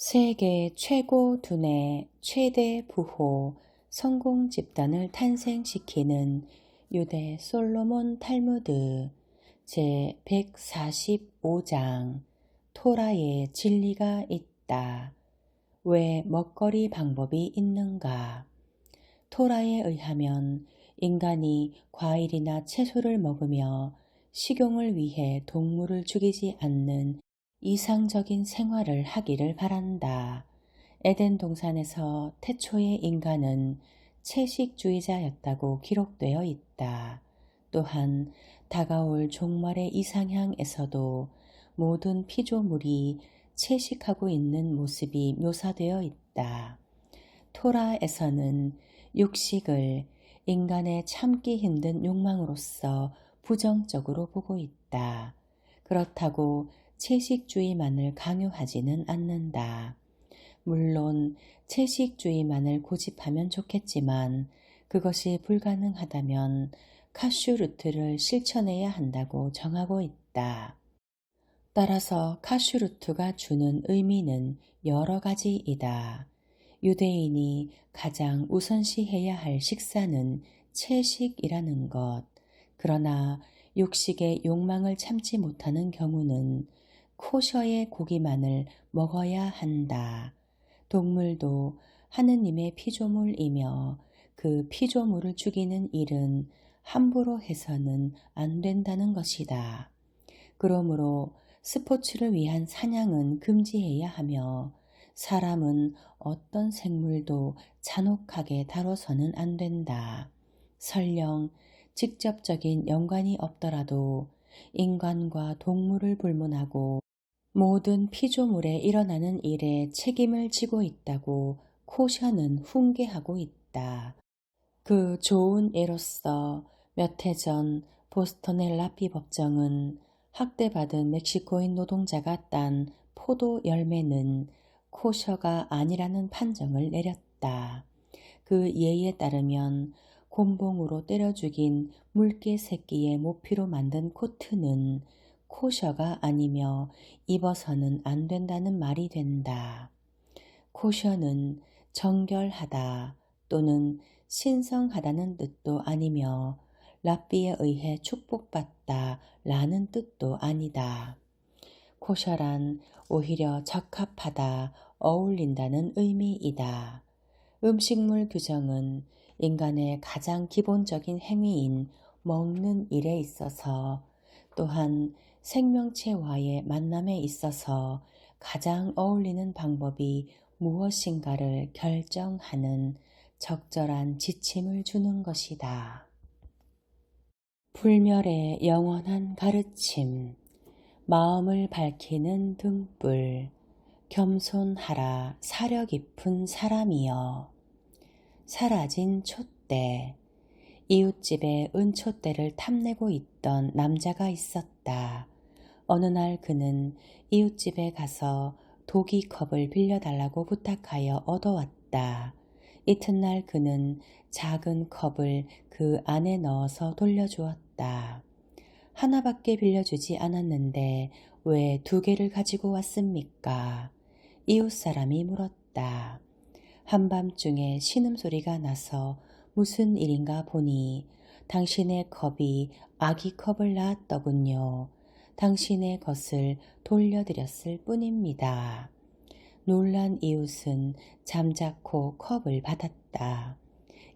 세계 최고 두뇌 최대 부호 성공 집단을 탄생시키는 유대 솔로몬 탈무드 제145장 토라에 진리가 있다. 왜 먹거리 방법이 있는가? 토라에 의하면 인간이 과일이나 채소를 먹으며 식용을 위해 동물을 죽이지 않는 이상적인 생활을 하기를 바란다. 에덴 동산에서 태초의 인간은 채식주의자였다고 기록되어 있다. 또한 다가올 종말의 이상향에서도 모든 피조물이 채식하고 있는 모습이 묘사되어 있다. 토라에서는 육식을 인간의 참기 힘든 욕망으로서 부정적으로 보고 있다. 그렇다고 채식주의만을 강요하지는 않는다. 물론 채식주의만을 고집하면 좋겠지만 그것이 불가능하다면 카슈루트를 실천해야 한다고 정하고 있다. 따라서 카슈루트가 주는 의미는 여러 가지이다. 유대인이 가장 우선시해야 할 식사는 채식이라는 것. 그러나 육식의 욕망을 참지 못하는 경우는 코셔의 고기만을 먹어야 한다. 동물도 하느님의 피조물이며 그 피조물을 죽이는 일은 함부로 해서는 안 된다는 것이다. 그러므로 스포츠를 위한 사냥은 금지해야 하며 사람은 어떤 생물도 잔혹하게 다뤄서는 안 된다. 설령 직접적인 연관이 없더라도 인간과 동물을 불문하고 모든 피조물에 일어나는 일에 책임을 지고 있다고 코셔는 훈계하고 있다. 그 좋은 예로서 몇 해 전 보스턴의 라피 법정은 학대받은 멕시코인 노동자가 딴 포도 열매는 코셔가 아니라는 판정을 내렸다. 그 예에 따르면 곤봉으로 때려 죽인 물개 새끼의 모피로 만든 코트는 코셔가 아니며 입어서는 안 된다는 말이 된다. 코셔는 정결하다 또는 신성하다는 뜻도 아니며 랍비에 의해 축복받다 라는 뜻도 아니다. 코셔란 오히려 적합하다, 어울린다는 의미이다. 음식물 규정은 인간의 가장 기본적인 행위인 먹는 일에 있어서 또한 생명체와의 만남에 있어서 가장 어울리는 방법이 무엇인가를 결정하는 적절한 지침을 주는 것이다. 불멸의 영원한 가르침, 마음을 밝히는 등불, 겸손하라 사려 깊은 사람이여. 사라진 촛대, 이웃집에 은촛대를 탐내고 있던 남자가 있었다. 어느 날 그는 이웃집에 가서 도기컵을 빌려달라고 부탁하여 얻어왔다. 이튿날 그는 작은 컵을 그 안에 넣어서 돌려주었다. 하나밖에 빌려주지 않았는데 왜 2개를 가지고 왔습니까? 이웃 사람이 물었다. 한밤중에 신음소리가 나서 무슨 일인가 보니 당신의 컵이 아기 컵을 낳았더군요. 당신의 것을 돌려드렸을 뿐입니다. 놀란 이웃은 잠자코 컵을 받았다.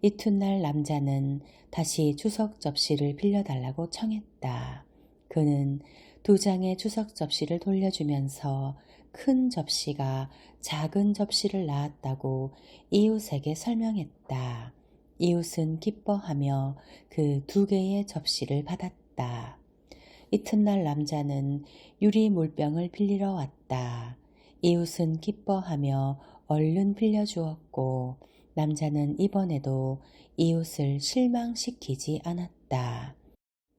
이튿날 남자는 다시 주석 접시를 빌려달라고 청했다. 그는 2장의 주석 접시를 돌려주면서 큰 접시가 작은 접시를 낳았다고 이웃에게 설명했다. 이웃은 기뻐하며 그 2개의 접시를 받았다. 이튿날 남자는 유리 물병을 빌리러 왔다. 이웃은 기뻐하며 얼른 빌려주었고 남자는 이번에도 이웃을 실망시키지 않았다.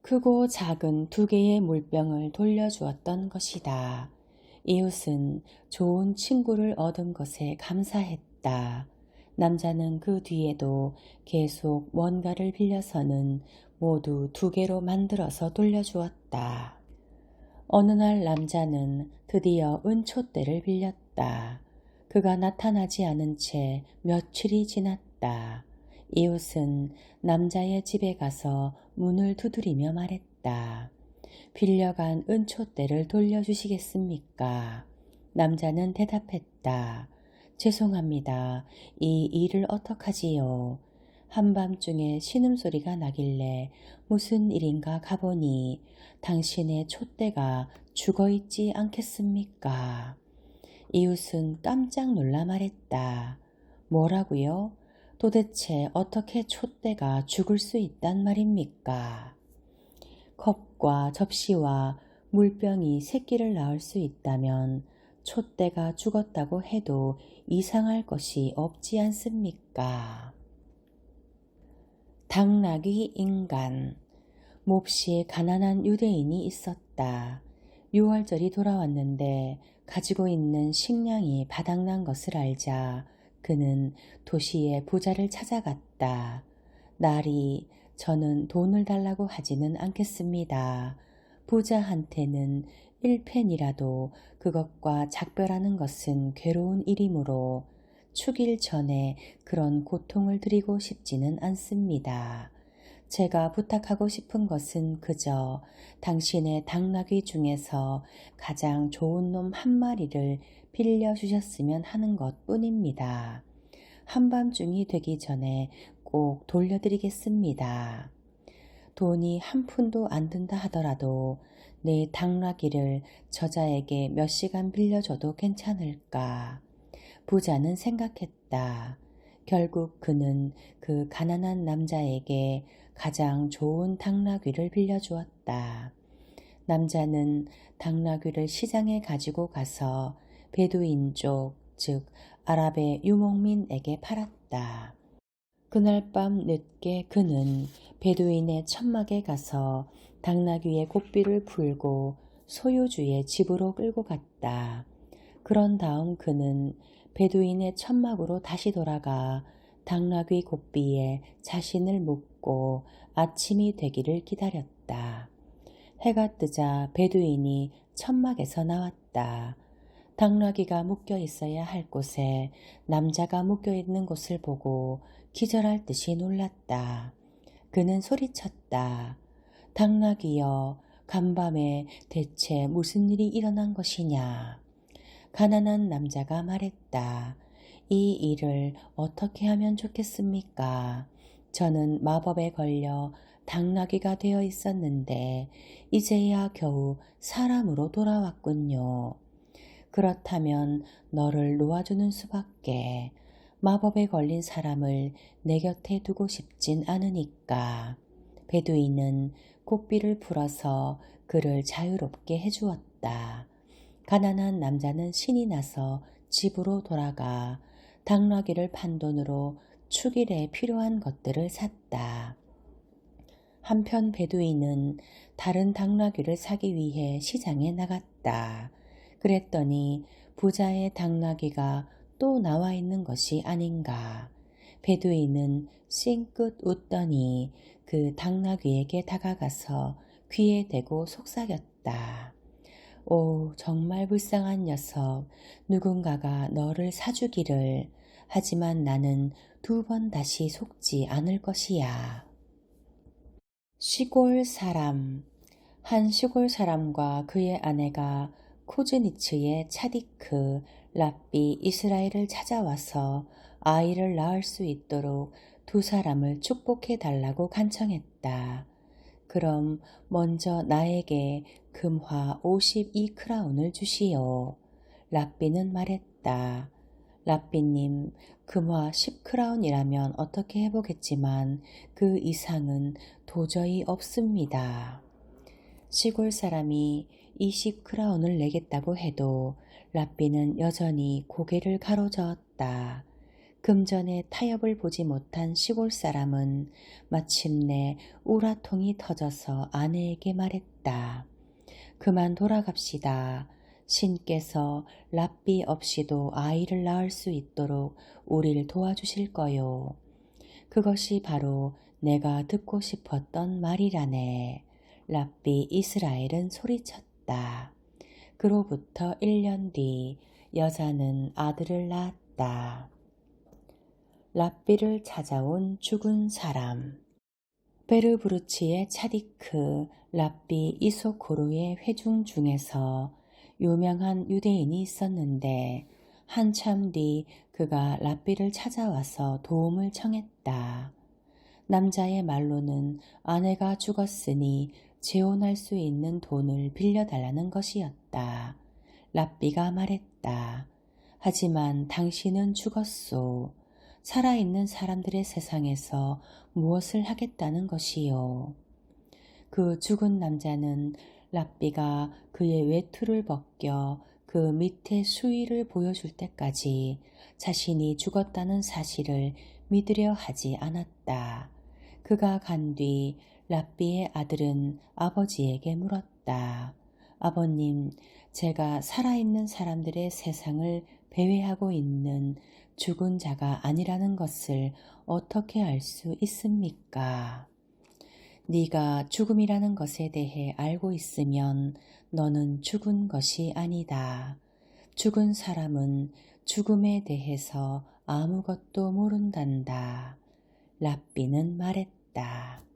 크고 작은 2개의 물병을 돌려주었던 것이다. 이웃은 좋은 친구를 얻은 것에 감사했다. 남자는 그 뒤에도 계속 뭔가를 빌려서는 모두 2개로 만들어서 돌려주었다. 어느 날 남자는 드디어 은촛대를 빌렸다. 그가 나타나지 않은 채 며칠이 지났다. 이웃은 남자의 집에 가서 문을 두드리며 말했다. 빌려간 은촛대를 돌려주시겠습니까? 남자는 대답했다. 죄송합니다. 이 일을 어떡하지요? 한밤중에 신음소리가 나길래 무슨 일인가 가보니 당신의 촛대가 죽어있지 않겠습니까? 이웃은 깜짝 놀라 말했다. 뭐라고요? 도대체 어떻게 촛대가 죽을 수 있단 말입니까? 컵과 접시와 물병이 새끼를 낳을 수 있다면 촛대가 죽었다고 해도 이상할 것이 없지 않습니까? 당나귀 인간. 몹시 가난한 유대인이 있었다. 6월절이 돌아왔는데 가지고 있는 식량이 바닥난 것을 알자 그는 도시의 부자를 찾아갔다. 나리, 저는 돈을 달라고 하지는 않겠습니다. 부자한테는 1펜이라도 그것과 작별하는 것은 괴로운 일이므로 죽일 전에 그런 고통을 드리고 싶지는 않습니다. 제가 부탁하고 싶은 것은 그저 당신의 당나귀 중에서 가장 좋은 놈 한 마리를 빌려주셨으면 하는 것 뿐입니다. 한밤중이 되기 전에 꼭 돌려드리겠습니다. 돈이 한 푼도 안 든다 하더라도 내 당나귀를 저자에게 몇 시간 빌려줘도 괜찮을까? 부자는 생각했다. 결국 그는 그 가난한 남자에게 가장 좋은 당나귀를 빌려주었다. 남자는 당나귀를 시장에 가지고 가서 베두인족, 즉 아랍의 유목민에게 팔았다. 그날 밤 늦게 그는 베두인의 천막에 가서 당나귀의 고삐를 풀고 소유주의 집으로 끌고 갔다. 그런 다음 그는 베두인의 천막으로 다시 돌아가 당나귀 고삐에 자신을 묶고 아침이 되기를 기다렸다. 해가 뜨자 베두인이 천막에서 나왔다. 당나귀가 묶여 있어야 할 곳에 남자가 묶여 있는 곳을 보고 기절할 듯이 놀랐다. 그는 소리쳤다. 당나귀여, 간밤에 대체 무슨 일이 일어난 것이냐? 가난한 남자가 말했다. 이 일을 어떻게 하면 좋겠습니까? 저는 마법에 걸려 당나귀가 되어 있었는데 이제야 겨우 사람으로 돌아왔군요. 그렇다면 너를 놓아주는 수밖에. 마법에 걸린 사람을 내 곁에 두고 싶진 않으니까. 베두인은 고삐를 풀어서 그를 자유롭게 해주었다. 가난한 남자는 신이 나서 집으로 돌아가 당나귀를 판 돈으로 축일에 필요한 것들을 샀다. 한편 베두인은 다른 당나귀를 사기 위해 시장에 나갔다. 그랬더니 부자의 당나귀가 또 나와 있는 것이 아닌가. 베두인은 싱긋 웃더니 그 당나귀에게 다가가서 귀에 대고 속삭였다. 오, 정말 불쌍한 녀석. 누군가가 너를 사주기를. 하지만 나는 2번 다시 속지 않을 것이야. 시골 사람. 한 시골 사람과 그의 아내가 코즈니츠의 차디크, 랍비 이스라엘을 찾아와서 아이를 낳을 수 있도록 2사람을 축복해 달라고 간청했다. 그럼 먼저 나에게 금화 52크라운을 주시오. 랍비는 말했다. 랍비님, 금화 10크라운이라면 어떻게 해보겠지만 그 이상은 도저히 없습니다. 시골 사람이 20크라운을 내겠다고 해도 랍비는 여전히 고개를 가로저었다. 금전의 타협을 보지 못한 시골 사람은 마침내 우라통이 터져서 아내에게 말했다. 그만 돌아갑시다. 신께서 랍비 없이도 아이를 낳을 수 있도록 우리를 도와주실 거요. 그것이 바로 내가 듣고 싶었던 말이라네. 랍비 이스라엘은 소리쳤다. 그로부터 1년 뒤 여자는 아들을 낳았다. 랍비를 찾아온 죽은 사람. 베르브루치의 차디크 랍비 이소코르의 회중 중에서 유명한 유대인이 있었는데 한참 뒤 그가 랍비를 찾아와서 도움을 청했다. 남자의 말로는 아내가 죽었으니 재혼할 수 있는 돈을 빌려달라는 것이었다. 랍비가 말했다. 하지만 당신은 죽었소. 살아있는 사람들의 세상에서 무엇을 하겠다는 것이요. 그 죽은 남자는 랍비가 그의 외투를 벗겨 그 밑에 수의를 보여줄 때까지 자신이 죽었다는 사실을 믿으려 하지 않았다. 그가 간 뒤 랍비의 아들은 아버지에게 물었다. 아버님, 제가 살아있는 사람들의 세상을 배회하고 있는 죽은 자가 아니라는 것을 어떻게 알 수 있습니까? 네가 죽음이라는 것에 대해 알고 있으면 너는 죽은 것이 아니다. 죽은 사람은 죽음에 대해서 아무것도 모른단다. 랍비는 말했다.